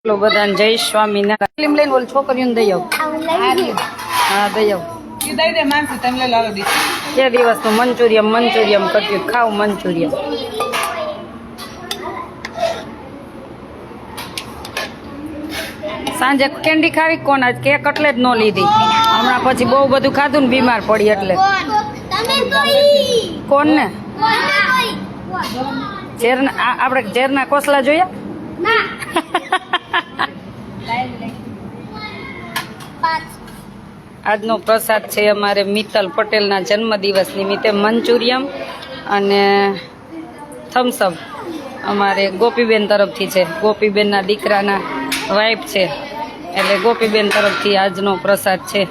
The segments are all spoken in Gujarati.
લો બધાને જય સ્વામિનારાયણ. ફિલ્મ લઈને ઓલ છોકરીઓને દઈ આવ. હા દઈ આવ. કે દિવસનું મંચુરિયમ કર્યું, ખાવ મંચુરિયમ. સાંજે કેન્ડી ખાવી કોણ? આજ કેક એટલે જ ન લીધી. હમણાં પછી બહુ બધું ખાધું ને બીમાર પડી એટલે. કોણ ને? આપણે ઝેરના કોસલા જોયા? આજનો પ્રસાદ છે અમારે મિત્તલ પટેલના જન્મદિવસ નિમિત્તે મંચુરિયમ અને થમ્સઅપ અમારે ગોપીબેન તરફથી છે. ગોપીબેનના દીકરાના વાઇફ છે એટલે ગોપીબેન તરફથી આજનો પ્રસાદ છે.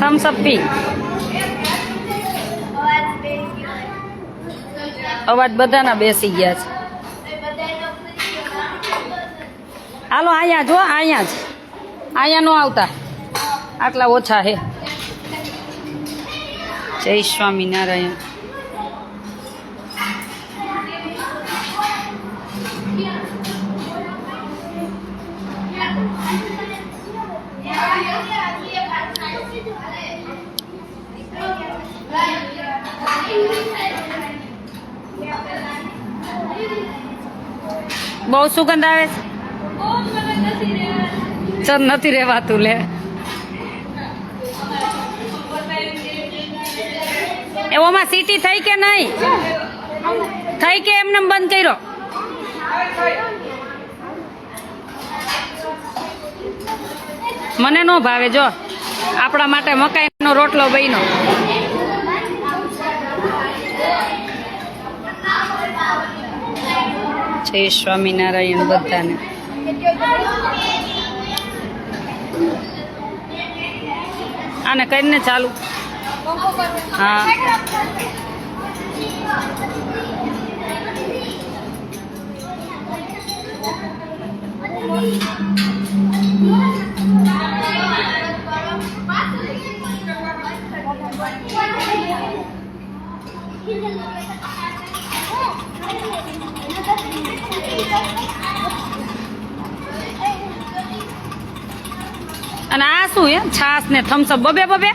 થમ્સઅપ પી. અવાજ બધાના બેસી ગયા છે. હાલો અહીંયા જો, અહીંયા જ, અહીંયા નો આવતા, આટલા ઓછા હે. જય સ્વામિનારાયણ. બહુ સુગંધ આવે છે. ચલ નથી રહેવાતું લે. એવામાં સીટી થઈ કે નહીં થઈ કે એમને બંધ કર્યો? મને નો ભાવે. જો આપણા માટે મકાઈનો રોટલો બન્યો. જય સ્વામિનારાયણ બધાને. આને કરીને ચાલુ. હા અને આ શું હે? છાસ ને થમ્સઅપ બબે બબે.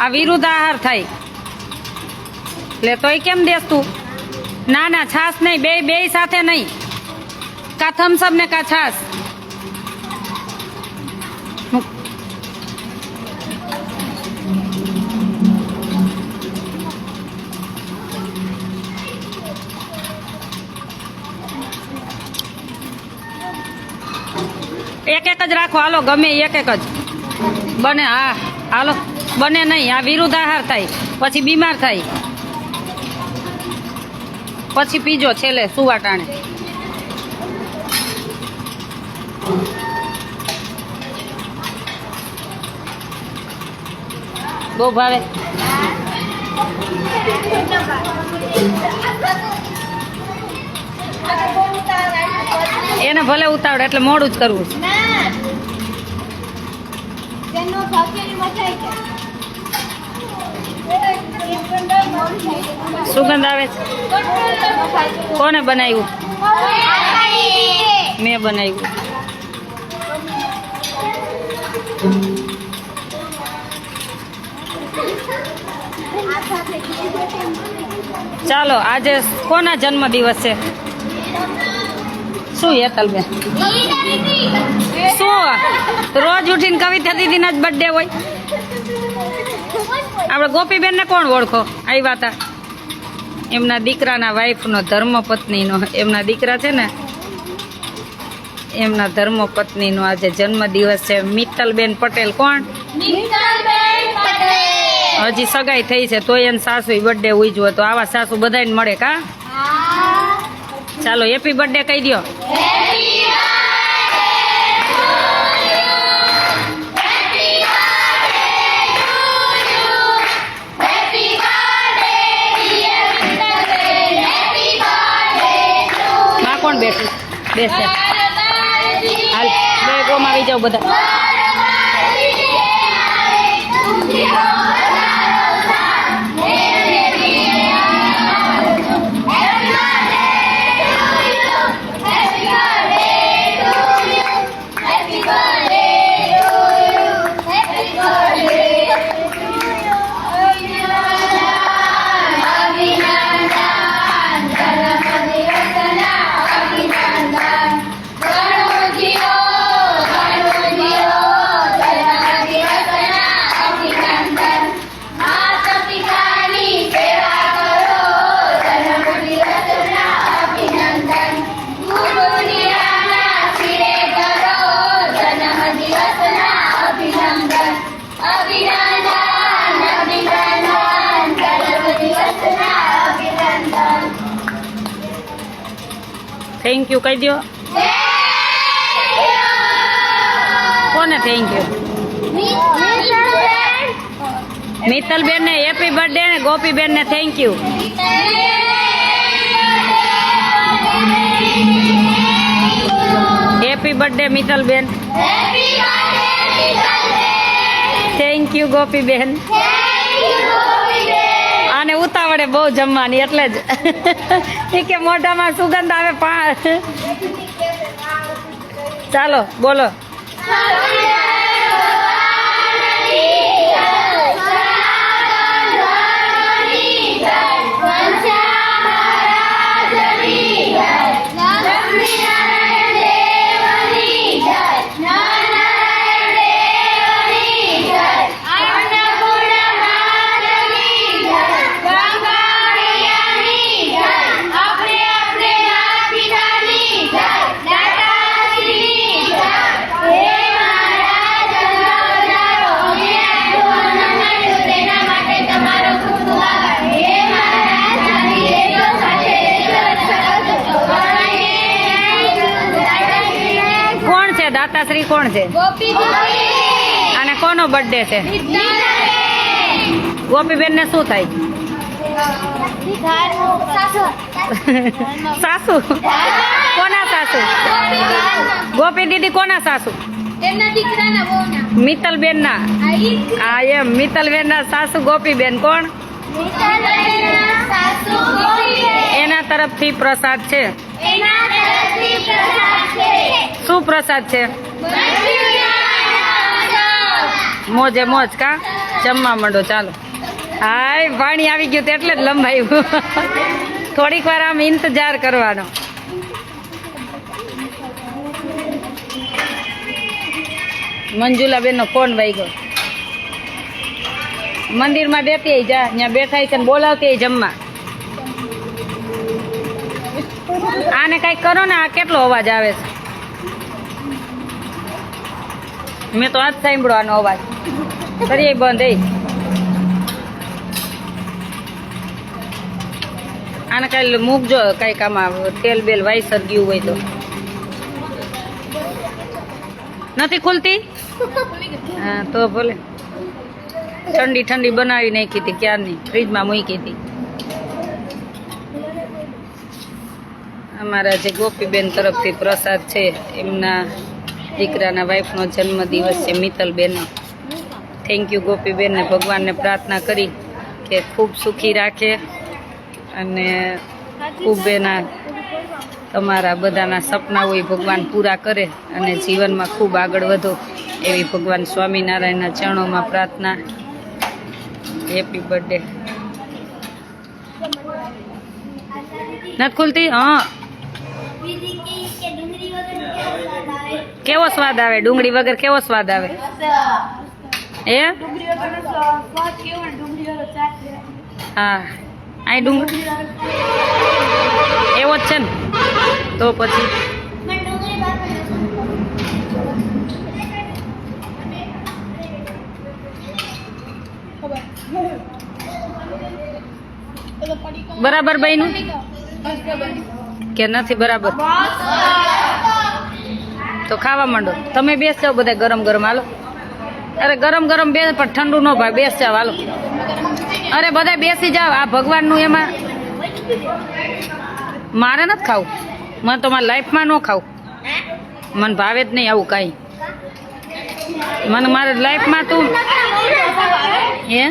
આ વિરુદ્ધ આહાર થાય એટલે તોય કેમ દેસ તું? ના ના, છાસ નહીં, બે સાથે નહીં. કા થમ્સઅપ ને કા છાસ. એક જ રાખો. હાલો ગમે એક જ બને. હા હાલો, બને નહીં. આ વિરુદ્ધ આહાર થાય, પછી બીમાર થાય, પછી પીજો છેલ્લે સુવાટાણે. બહુ ભાવે. એને ભલે ઉતાવળે એટલે મોડું જ કરવું. સુગંધ આવે છે. કોને બનાવ્યું? મેં બનાવ્યું. ચાલો, આજે કોના જન્મદિવસ છે? શું હેતલબેન? શું રોજ ઉઠીને કવિતા દીદીના જ બર્થડે હોય? આપણે ગોપીબેન ને કોણ ઓળખો? આવ્યા હતા એમના દીકરાના વાઈફનો, ધર્મપત્નીનો. એમના દીકરા છે ને, એમના ધર્મપત્નીનો આજે જન્મદિવસ છે. મિત્તલબેન પટેલ. કોણ? હજી સગાઈ થઈ છે તોય એને સાસુ બર્થડે ઉજવો. તો આવા સાસુ બધાને મળે કા? ચાલો હેપી બર્થડે કહી દો. કોણ બેઠું બેસે હાલ બે ગોમાં આવી જાઓ બધા થેન્ક યુ કહી દો કોને થેન્ક યુ મિત્તલબેન ને હેપી બર્થડે ને ગોપીબેન ને thank you happy birthday મિત્તલબેન thank you Gopiben આને ઉતાવળે બહુ જમવાની એટલે જ કે મોઢામાં સુગંધ આવે ચાલો બોલો દાતાશ્રી કોણ છે અને કોનો બર્થડે છે ગોપીબેન ને શું થાય સાસુ કોના સાસુ ગોપી દીદી કોના સાસુ મિત્તલબેન ના હા એમ મિત્તલબેન ના સાસુ ગોપીબેન કોણ એના તરફથી પ્રસાદ છે શું પ્રસાદ છે મોજે મોજ કા જમવા માંડો ચાલો હાય પાણી આવી ગયું એટલે જ લંબાયું થોડીક વાર આમ ઇંતજાર કરવાનો મંજુલાબેન નો ફોન વાગ્યો મંદિરમાં બેઠી જા ત્યાં બેઠા છે ને બોલાવતી જમવા આને કઈ કરો ને આ કેટલો અવાજ આવે છે મેં તો આજ સાંભળ્યો આનો અવાજ કરીએ બંધ આને કઈ મૂકજો કઈક આમાં તેલ બેલ વાઈસર ગયું હોય તો નથી ખુલતી હા તો ભલે ઠંડી ઠંડી બનાવી નાખી હતી ક્યારની ફ્રીજમાં મૂકી હતી અમારા જે ગોપીબેન તરફથી પ્રસાદ છે એમના દીકરાના વાઈફનો જન્મદિવસ છે મિત્તલબેનનો થેન્ક યુ ગોપીબેનને ભગવાનને પ્રાર્થના કરી કે ખૂબ સુખી રાખે અને ખૂબ એના તમારા બધાના સપના હોય ભગવાન પૂરા કરે અને જીવનમાં ખૂબ આગળ વધો એવી ભગવાન સ્વામિનારાયણના ચરણોમાં પ્રાર્થના હેપી બર્થડે નથી ખુલતી હા કેવો સ્વાદ આવે ડુંગળી વગર કેવો સ્વાદ આવે એ હા આ ડુંગળી એવો જ છે ને તો પછી બરાબર બન્યું કે નથી બરાબર તો ખાવા માંડો તમે બેસ જાઓ બધા ગરમ ગરમ હાલો અરે ગરમ ગરમ બેસ પણ ઠંડુ ન ભાઈ બેસ જાવ હાલો અરે બધા બેસી જાવ આ ભગવાનનું એમાં મારે નથી ખાવું મને તો મારા લાઈફમાં ન ખાવું, મને ભાવે જ નહીં આવું કાંઈ. મને મારા લાઈફમાં તું હે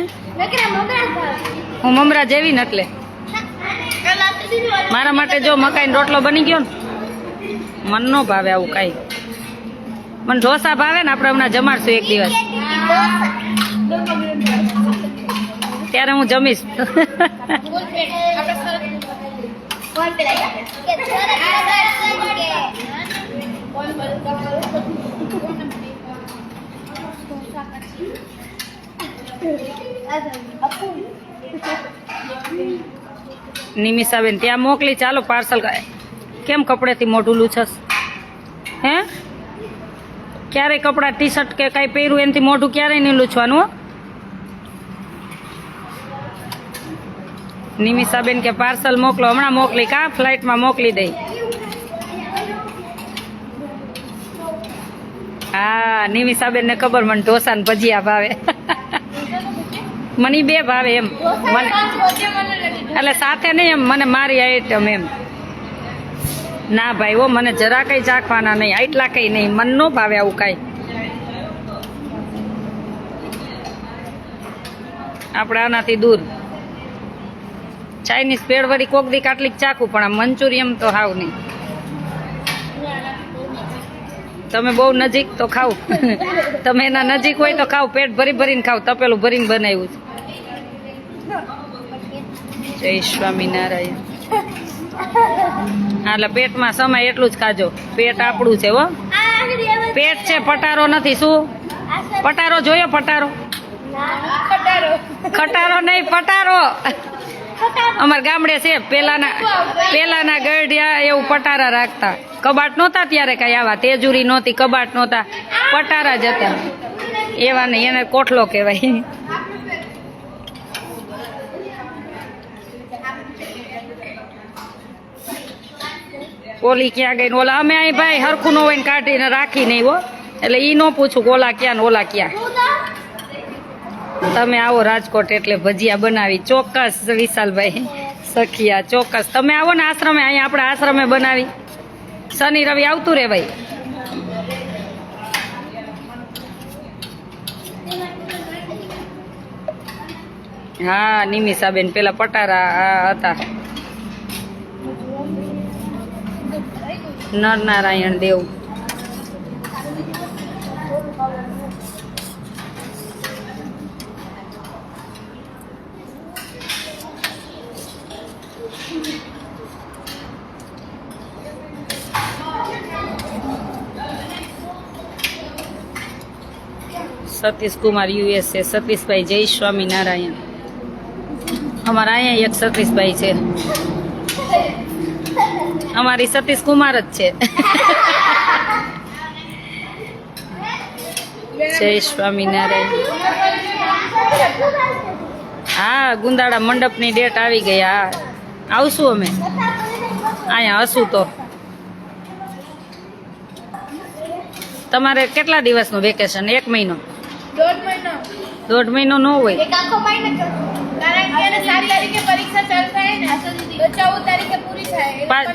હું મમરા જેવી ને એટલે મારા માટે જો મકાઈનો રોટલો બની ગયો ને મને ન ભાવે આવું કાંઈ. મને ઢોસા ભાવે ને, આપણે હમણાં જમાડશું એક દિવસ, ત્યારે હું જમીશ. નિમિષાબેન ત્યાં મોકલી, ચાલો પાર્સલ. કેમ કપડેથી મોઢું લૂછસ હે? ક્યારેય કપડા ટી શર્ટ કે કાંઈ પહેર્યું એનાથી મોઢું ક્યારેય નહીં લૂછવાનું હો. નિમિષાબેન કે પાર્સલ મોકલો, હમણાં મોકલી કા ફ્લાઇટમાં મોકલી દઈ. હા નિમિષાબેન ને ખબર મને ઢોસા ને ભજીયા ભાવે. મને બે ભાવે એમ, મને એટલે સાથે નહીં એમ, મને મારી આઈટમ એમ. ના ભાઈ ઓ મને જરા કઈ ચાખવાના નહીં, આટલા કઈ નહીં, મન ન ભાવે આવું કાંઈ. આપણે આનાથી દૂર. ચાઇનીઝ પેડ વળી કોક દી કાટલીક ચાખું, પણ આ મંચુરિયમ તો હાવ નહીં. તમે બહુ નજીક તો ખાવ, તમે એના નજીક હોય તો ખાવ, પેટ ભરી ભરીને ખાવ, તપેલું ભરીને બનાવ્યું છે. જય સ્વામિનારાયણ. એટલે પેટમાં સમય એટલું જ ખાજો, પેટ આપણું છે હો. પેટ છે, પટારો નથી. શું પટારો જોયો? પટારો ખટારો નહીં, પટારો. અમાર ગામડે છે, પેલાના ગઢિયા એવું પટારા રાખતા. કબાટ નહોતા ત્યારે કઈ આવા, તેજુરી નહોતી, કબાટ નહોતા, પટારા જ હતા. એવા નહીં, એને કોઠલો કહેવાય. ઓલી ક્યાં ગઈ? ઓલા અમે અહીં ભાઈ હરખું ન હોય ને કાઢીને રાખી નહીં હો, એટલે ઈ ન પૂછું ઓલા ક્યાં ને ઓલા ક્યાં. તમે આવો રાજકોટ એટલે ભજીયા બનાવી ચોક્કસ. વિશાલભાઈ સખિયા ચોક્કસ. તમે આવો ને આશ્રમે, અહીંયા આપણે આશ્રમે બનાવી. શનિ રવિ આવતું રે ભાઈ. હા નિમિષાબેન પેલા પટારા હતા. નરનારાયણ દેવ. સતીશ કુમાર યુએસએ. સતીશભાઈ જય સ્વામિનારાયણ. અમારા અહીંયા એક સતીશભાઈ છે, અમારી સતીશ કુમાર જ છે. જય સ્વામિનારાયણ. હા ગુંદાળા મંડપની ડેટ આવી ગઈ. હા આવશું અમે અહીંયા હશું તો. તમારે કેટલા દિવસનું વેકેશન? 1 મહિનો? 1.5 મહિનો ન હોય.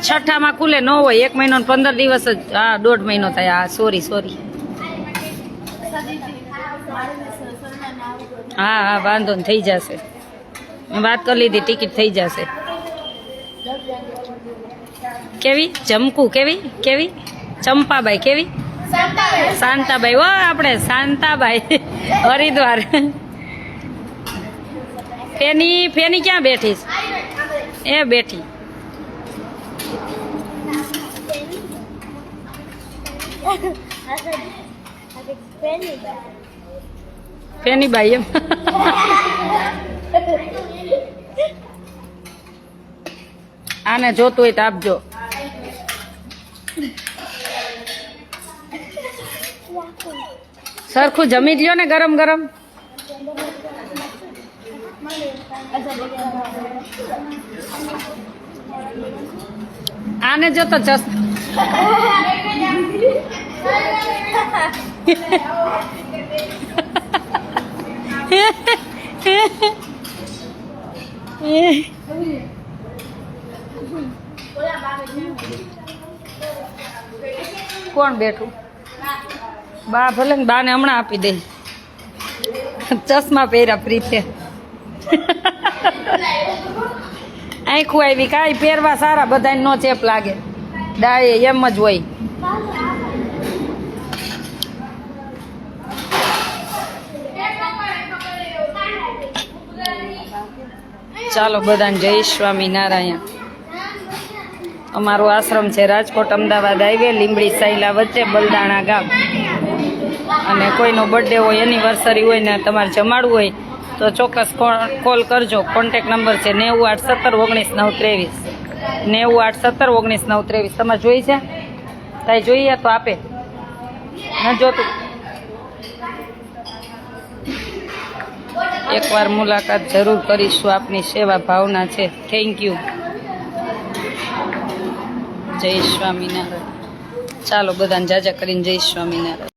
છઠ્ઠામાં ખુલે ન હોય. 1 મહિનો 15 દિવસ જ. હા 1.5 મહિનો થાય. હા સોરી. હા હા વાંધો ને થઈ જશે. મેં વાત કરી લીધી, ટિકિટ થઈ જશે. કેવી જમકુ? કેવી ચંપાબાઈ? કેવી શાંતાબાઈ? હો આપણે શાંતાબાઈ હરિદ્વાર. ફેની ક્યાં બેઠી? એ બેઠી. ફેનીબાઈ એમ. આને જોતું હોય તો આપજો. સરખું જમી લ્યો ને ગરમ ગરમ. આને જો તો ચસ. કોણ બેઠું? બા ભલે ને, બાને હમણાં આપી દે. ચશ્મા પહેર્યા ફ્રી છે. આંખું આવી કાંઈ પહેરવા સારા, બધાને નો ચેપ લાગે. ડાય એમ જ હોય. ચાલો બધાને જય સ્વામિનારાયણ. અમારો આશ્રમ છે રાજકોટ અમદાવાદ હાઈવે, લીંબડી સાયલા વચ્ચે, બલદાણા ગામ. અને કોઈનો બર્થડે હોય, એનિવર્સરી હોય ને તમારે જમાડવું હોય તો ચોક્કસ કોલ કરજો. કોન્ટેક નંબર છે 981719 923. 981719 તમારે જોઈ છે? કાંઈ જોઈએ તો આપે, ન જોતું. એકવાર મુલાકાત જરૂર કરીશું. આપની સેવા ભાવના છે. Thank you. જય સ્વામિનારાયણ. ચાલો બધાને જાજા કરીને જય સ્વામિનારાયણ.